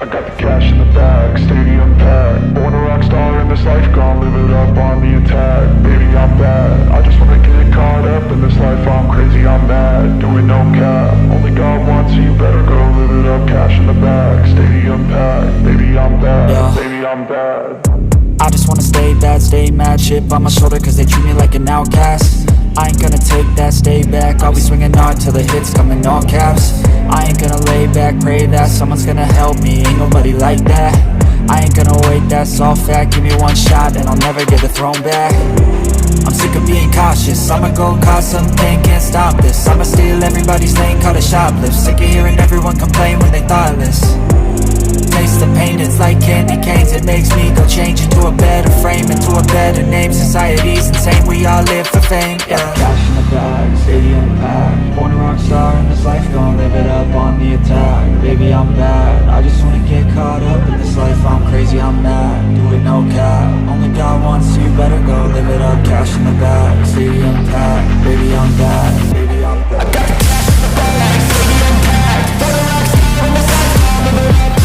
I got the cash in the bag, stadium packed. Born a rock star in this life, gon' live it up on the attack. Baby, I'm bad, I just wanna get caught up in this life. I'm crazy, I'm mad, doing no cap. Only God wants you, better go live it up. Cash in the bag, stadium packed. Baby, I'm bad, yeah. Baby, I'm bad. I just wanna stay bad, stay mad. Chip on my shoulder cause they treat me like an outcast. I ain't gonna take that, stay back. I'll be swinging hard till the hits come in all caps. I ain't gonna lay back, pray that someone's gonna help me. Ain't nobody like that. I ain't gonna wait, that's all fact. Give me one shot and I'll never get the throne back. I'm sick of being cautious. I'ma go cause something, can't stop this. I'ma steal everybody's lane, call it shoplift. Sick of hearing everyone complain when they thoughtless. Taste the pain, it's like candy canes. It makes me go change into a better frame, into a better name. Society's insane, we all live for fame, yeah. Cash in the bag, stadium packed. Born a rock star in this life, gon' live it up on the attack. Baby, I'm bad, I just wanna get caught up in this life. I'm crazy, I'm mad, do it no cap. Only God wants you, better go live it up. Cash in the bag, stadium packed. Baby, I'm bad, baby, I'm bad. I got the cash in the bag, stadium packed. Born a rock star in this life, gon' live it up.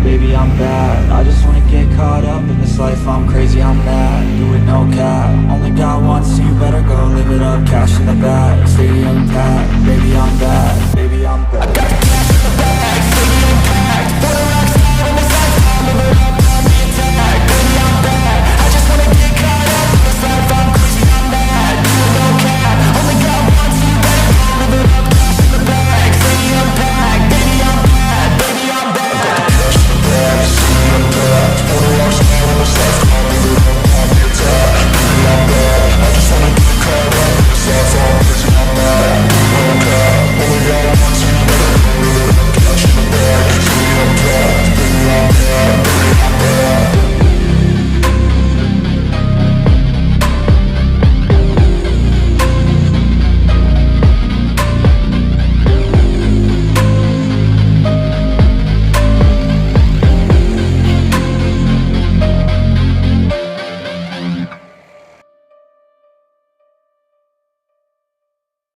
Baby, I'm bad, I just wanna get caught up in this life. I'm crazy, I'm mad, do it no cap. Only God wants you, better go live it up. Cash in the bag, stadium packed. Baby, I'm bad.